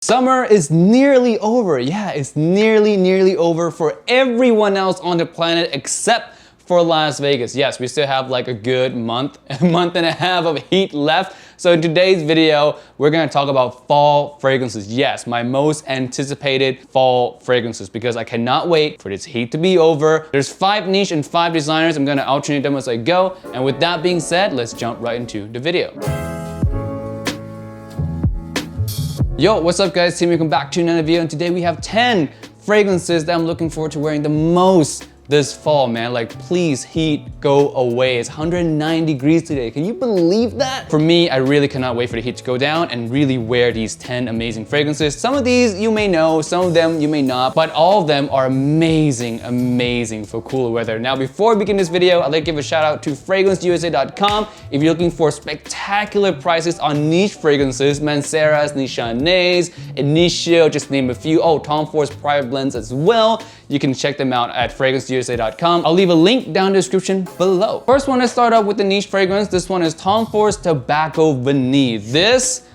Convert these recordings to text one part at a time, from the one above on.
Summer is nearly over. Yeah, it's nearly over for everyone else on the planet except for Las Vegas. Yes, we still have like a good month and a half of heat left. So in today's video, we're gonna talk about fall fragrances. Yes, my most anticipated fall fragrances because I cannot wait for this heat to be over. There's 5 niche and 5 designers. I'm gonna alternate them as I go. And with that being said, let's jump right into the video. Yo, what's up guys? Team, welcome back to another video, and today we have 10 fragrances that I'm looking forward to wearing the most this fall, man. Like, please, heat, go away. It's 109 degrees today. Can you believe that? For me, I really cannot wait for the heat to go down and really wear these 10 amazing fragrances. Some of these you may know, some of them you may not, but all of them are amazing for cooler weather. Now, before we begin this video, I'd like to give a shout out to FragranceUSA.com. If you're looking for spectacular prices on niche fragrances, Manceras, Nichonets, Initio, just name a few. Oh, Tom Ford's private blends as well. You can check them out at FragranceUSA.com. I'll leave a link down in the description below. First one, let's start off with the niche fragrance. This one is Tom Ford's Tobacco Vanille. This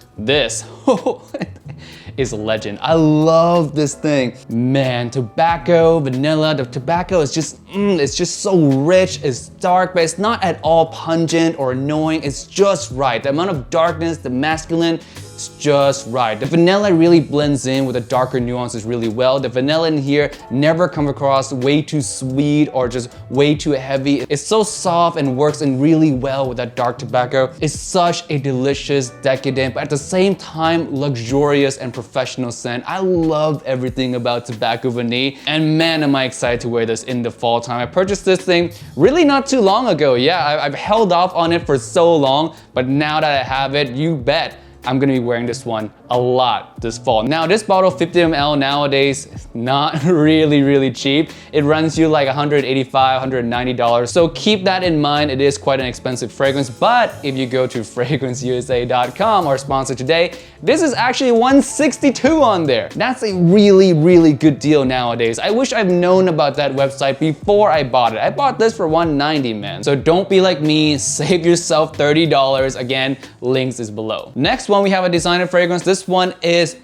is a legend. I love this thing. Man, tobacco, vanilla, the tobacco is just, it's just so rich, it's dark, but it's not at all pungent or annoying. It's just right. The amount of darkness, the masculine, it's just right. The vanilla really blends in with the darker nuances really well. The vanilla in here never comes across way too sweet or just way too heavy. It's so soft and works in really well with that dark tobacco. It's such a delicious, decadent, but at the same time, luxurious and professional scent. I love everything about Tobacco Vanille, and man, am I excited to wear this in the fall time. I purchased this thing really not too long ago. Yeah, I've held off on it for so long, but now that I have it, you bet I'm gonna be wearing this one a lot this fall. Now, this bottle, 50 ml nowadays, is not really cheap. It runs you like $185, $190. So keep that in mind. It is quite an expensive fragrance, but if you go to FragranceUSA.com, our sponsor today, this is actually $162 on there. That's a really good deal nowadays. I wish I've known about that website before I bought it. I bought this for $190, man. So don't be like me, save yourself $30. Again, links is below. Next one, we have a designer fragrance. This one is, this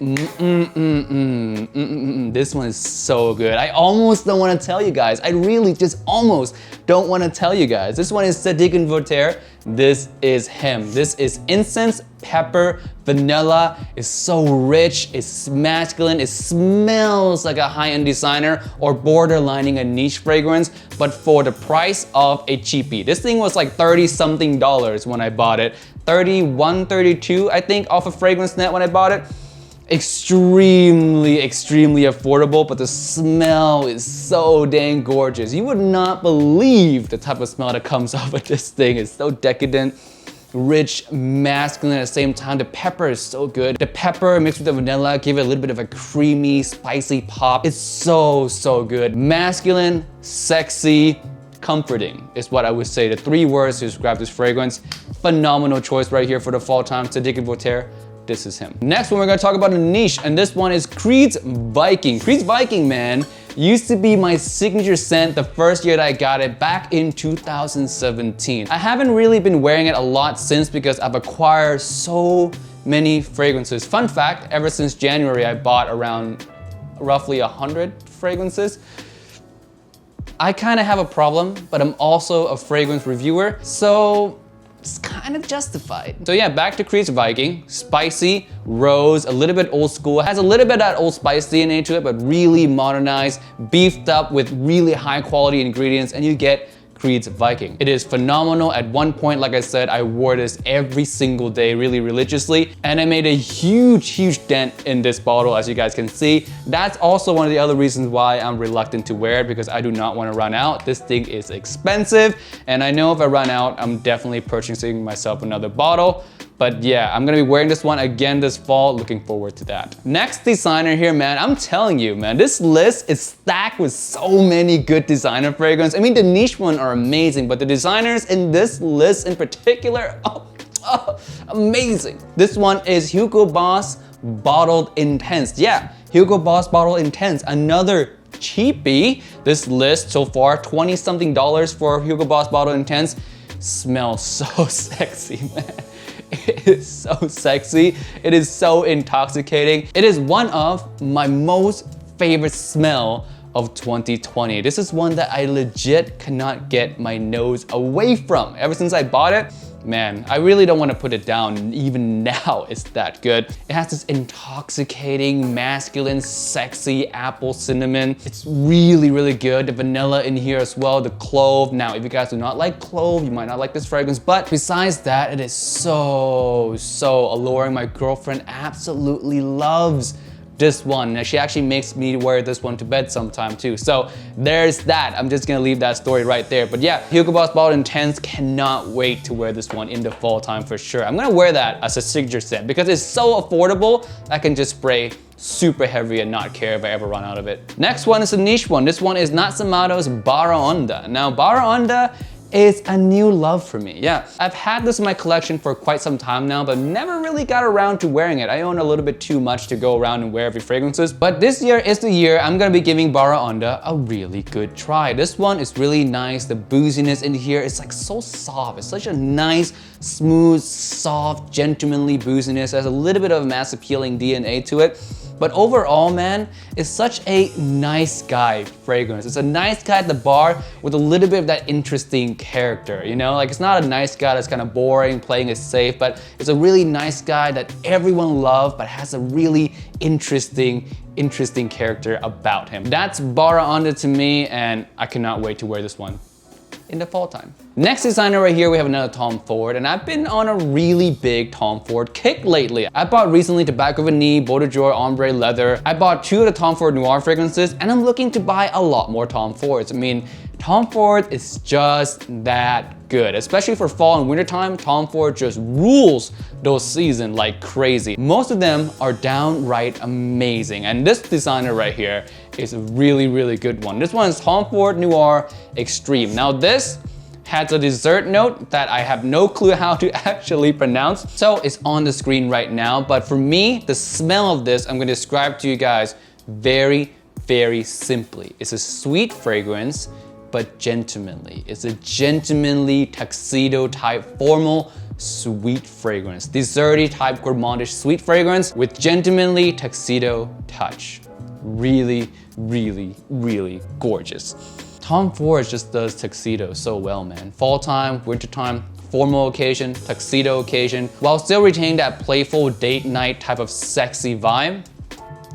one is so good. I almost don't want to tell you guys. I really just almost don't want to tell you guys. This one is Zadig and Voltaire. This is him. This is incense, pepper, vanilla. It's so rich, it's masculine, it smells like a high-end designer or borderlining a niche fragrance, but for the price of a cheapie. This thing was like 30-something dollars when I bought it. 31, 32, I think, off of Fragrance Net when I bought it. Extremely affordable, but the smell is so dang gorgeous. You would not believe the type of smell that comes off of this thing. It's so decadent, rich, masculine at the same time. The pepper is so good. The pepper mixed with the vanilla give it a little bit of a creamy, spicy pop. It's so good. Masculine, sexy, comforting is what I would say. The 3 words to describe this fragrance. Phenomenal choice right here for the fall time. Zadig and Voltaire. This is him. Next one, we're gonna talk about a niche, and this one is Creed's Viking. Creed's Viking, man, used to be my signature scent the first year that I got it back in 2017. I haven't really been wearing it a lot since because I've acquired so many fragrances. Fun fact, ever since January, I bought around roughly 100 fragrances. I kind of have a problem, but I'm also a fragrance reviewer, so it's kind of justified. So yeah, back to Creed's Viking. Spicy, rose, a little bit old school. It has a little bit of that Old Spice DNA to it, but really modernized, beefed up with really high quality ingredients, and you get Creed's Viking. It is phenomenal. At one point, like I said, I wore this every single day really religiously, and I made a huge dent in this bottle, as you guys can see. That's also one of the other reasons why I'm reluctant to wear it, because I do not want to run out. This thing is expensive, and I know if I run out, I'm definitely purchasing myself another bottle. But yeah, I'm gonna be wearing this one again this fall. Looking forward to that. Next designer here, man, I'm telling you, man, this list is stacked with so many good designer fragrances. I mean, the niche ones are amazing, but the designers in this list in particular, amazing. This one is Hugo Boss Bottled Intense. Yeah, Hugo Boss Bottled Intense, another cheapie. This list so far, 20-something dollars for Hugo Boss Bottled Intense. Smells so sexy, man. It is so sexy. It is so intoxicating. It is one of my most favorite smell of 2020. This is one that I legit cannot get my nose away from. Ever since I bought it, man, I really don't want to put it down. Even now, it's that good. It has this intoxicating, masculine, sexy apple cinnamon. It's really, really good. The vanilla in here as well, the clove. Now, if you guys do not like clove, you might not like this fragrance, but besides that, it is so alluring. My girlfriend absolutely loves this one. Now, she actually makes me wear this one to bed sometime too. So there's that. I'm just gonna leave that story right there. But yeah, Hugo Boss Bottled Intense, cannot wait to wear this one in the fall time for sure. I'm gonna wear that as a signature scent because it's so affordable. I can just spray super heavy and not care if I ever run out of it. Next one is a niche one. This one is Nasomatto's BARAONDA. Now, BARAONDA is a new love for me. Yeah, I've had this in my collection for quite some time now, but never really got around to wearing it. I own a little bit too much to go around and wear every fragrances. But this year is the year I'm gonna be giving BARAONDA a really good try. This one is really nice. The booziness in here is like so soft. It's such a nice, smooth, soft, gentlemanly booziness. It has a little bit of a mass appealing DNA to it. But overall, man, it's such a nice guy fragrance. It's a nice guy at the bar with a little bit of that interesting character, you know? Like, it's not a nice guy that's kind of boring, playing it safe, but it's a really nice guy that everyone loves, but has a really interesting character about him. That's BARAONDA to me, and I cannot wait to wear this one in the fall time. Next designer right here, we have another Tom Ford, and I've been on a really big Tom Ford kick lately. I bought recently Tobacco Vanille, Beau de Jour, Ombre Leather. I bought 2 of the Tom Ford Noir fragrances, and I'm looking to buy a lot more Tom Fords. I mean, Tom Ford is just that good. Especially for fall and winter time, Tom Ford just rules those seasons like crazy. Most of them are downright amazing, and this designer right here is a really, really good one. This one is Tom Ford Noir Extreme. Now this has a dessert note that I have no clue how to actually pronounce, so it's on the screen right now. But for me, the smell of this, I'm gonna describe to you guys very, very simply. It's a sweet fragrance, but gentlemanly. It's a gentlemanly tuxedo type formal sweet fragrance. Desserty type gourmandish sweet fragrance with gentlemanly tuxedo touch. Really, really, really gorgeous. Tom Ford just does tuxedo so well, man. Fall time, winter time, formal occasion, tuxedo occasion, while still retaining that playful date night type of sexy vibe.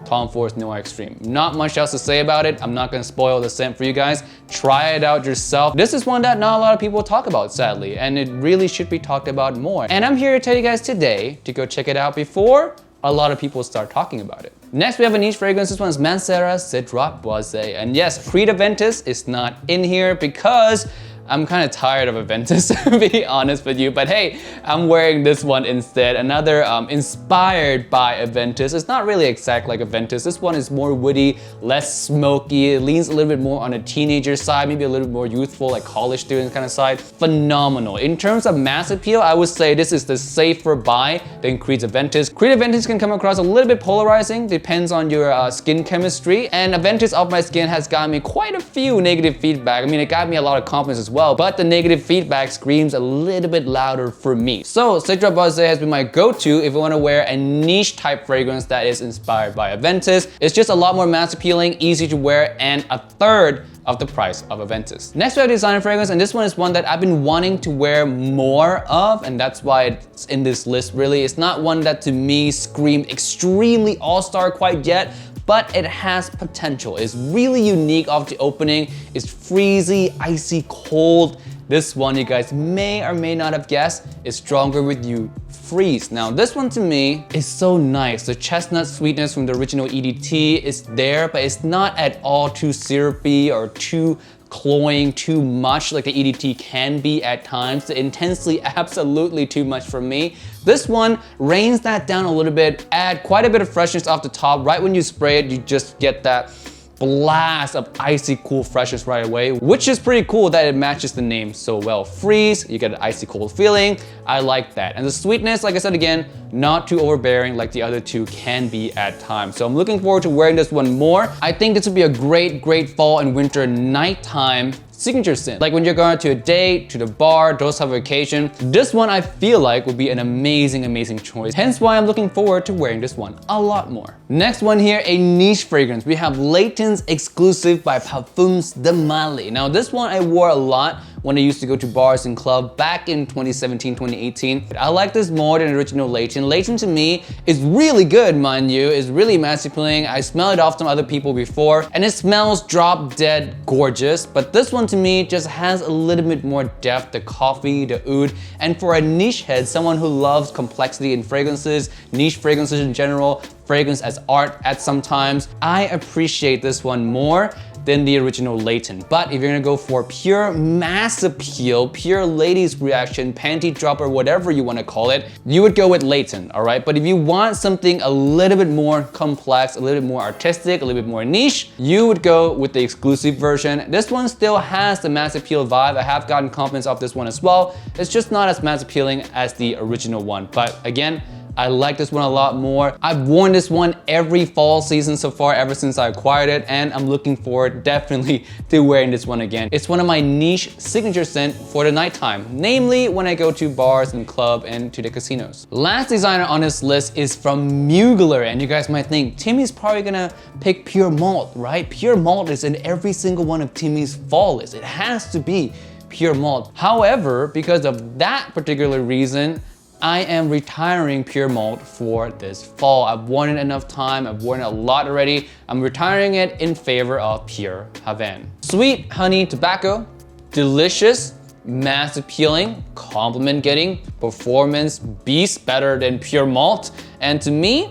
Tom Ford's Noir Extreme. Not much else to say about it. I'm not gonna spoil the scent for you guys. Try it out yourself. This is one that not a lot of people talk about, sadly, and it really should be talked about more. And I'm here to tell you guys today to go check it out before a lot of people start talking about it. Next, we have a niche fragrance. This one's Mancera CEDRAT BOISE. And yes, Creed Aventus is not in here because I'm kind of tired of Aventus, to be honest with you, but hey, I'm wearing this one instead. Another inspired by Aventus. It's not really exact like Aventus. This one is more woody, less smoky. It leans a little bit more on a teenager side, maybe a little bit more youthful, like college student kind of side. Phenomenal. In terms of mass appeal, I would say this is the safer buy than Creed's Aventus. Creed Aventus can come across a little bit polarizing, depends on your skin chemistry, and Aventus off my skin has gotten me quite a few negative feedback. I mean, it got me a lot of compliments as well, but the negative feedback screams a little bit louder for me. So CEDRAT BOISE has been my go-to if you want to wear a niche type fragrance that is inspired by Aventus. It's just a lot more mass appealing, easy to wear, and a third of the price of Aventus. Next we have designer fragrance, and this one is one that I've been wanting to wear more of, and that's why it's in this list really. It's not one that to me screamed extremely all-star quite yet, but it has potential. It's really unique off the opening. It's freezy, icy cold. This one, you guys may or may not have guessed, is Stronger With You Freeze. Now this one to me is so nice. The chestnut sweetness from the original EDT is there, but it's not at all too syrupy or too cloying too much like the EDT can be at times. The intensely absolutely too much for me. This one reins that down a little bit, add quite a bit of freshness off the top. Right when you spray it, you just get that blast of icy cool freshness right away, which is pretty cool that it matches the name so well. Freeze, you get an icy cold feeling. I like that. And the sweetness, like I said again, not too overbearing like the other two can be at times. So I'm looking forward to wearing this one more. I think this would be a great fall and winter nighttime signature scent. Like when you're going to a date, to the bar, those type of occasion, this one I feel like would be an amazing choice. Hence why I'm looking forward to wearing this one a lot more. Next one here, a niche fragrance. We have LAYTON's Exclusive by Parfums de Mali. Now this one I wore a lot when I used to go to bars and clubs back in 2017, 2018. I like this more than original LAYTON. LAYTON to me is really good, mind you. It's really masculine. I smell it off some other people before, and it smells drop dead gorgeous. But this one to me just has a little bit more depth, the coffee, the oud. And for a niche head, someone who loves complexity in fragrances, niche fragrances in general, fragrance as art at sometimes, I appreciate this one more than the original LAYTON. But if you're gonna go for pure mass appeal, pure ladies reaction, panty dropper, whatever you wanna call it, you would go with LAYTON, all right? But if you want something a little bit more complex, a little bit more artistic, a little bit more niche, you would go with the exclusive version. This one still has the mass appeal vibe. I have gotten compliments off this one as well. It's just not as mass appealing as the original one. But again, I like this one a lot more. I've worn this one every fall season so far ever since I acquired it, and I'm looking forward definitely to wearing this one again. It's one of my niche signature scent for the nighttime, namely when I go to bars and club and to the casinos. Last designer on this list is from Mugler, and you guys might think Timmy's probably gonna pick Pure Malt, right? Pure Malt is in every single one of Timmy's fall lists. It has to be Pure Malt. However, because of that particular reason, I am retiring Pure Malt for this fall. I've worn it enough time. I've worn it a lot already. I'm retiring it in favor of Pure HAVANE. Sweet honey tobacco, delicious, mass appealing, compliment getting, performance beast better than Pure Malt. And to me,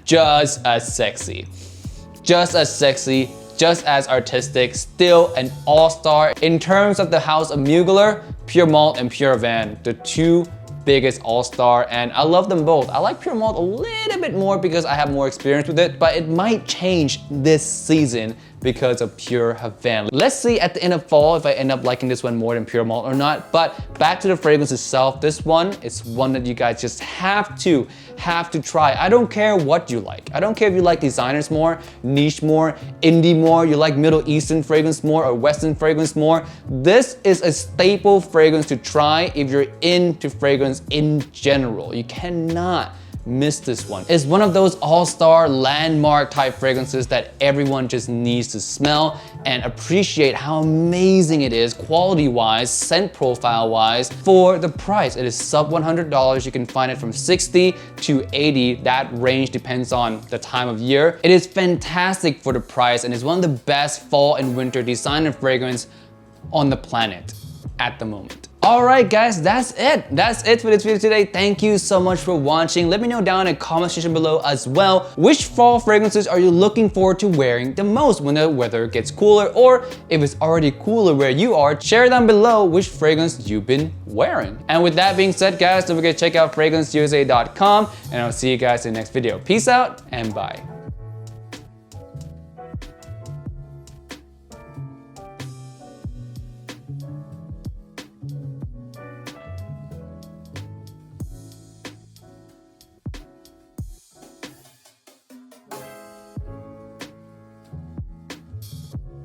just as sexy. Just as sexy, just as artistic, still an all-star. In terms of the house of Mugler, Pure Malt and Pure HAVANE, the two biggest all-star, and I love them both. I like Pure Malt a little bit more because I have more experience with it, but it might change this season because of Pure HAVANE. Let's see at the end of fall if I end up liking this one more than Pure Malt or not. But back to the fragrance itself, this one is one that you guys just have to try. I don't care what you like. I don't care if you like designers more, niche more, indie more, you like Middle Eastern fragrance more or Western fragrance more. This is a staple fragrance to try if you're into fragrance in general. You cannot miss this one. It's one of those all-star landmark type fragrances that everyone just needs to smell and appreciate how amazing it is quality-wise, scent profile-wise for the price. It is sub $100. You can find it from 60 to 80. That range depends on the time of year. It is fantastic for the price and is one of the best fall and winter designer fragrance on the planet at the moment. Alright guys, that's it. That's it for this video today. Thank you so much for watching. Let me know down in the comment section below as well, which fall fragrances are you looking forward to wearing the most when the weather gets cooler, or if it's already cooler where you are, share down below which fragrance you've been wearing. And with that being said guys, don't forget to check out FragranceUSA.com, and I'll see you guys in the next video. Peace out and bye.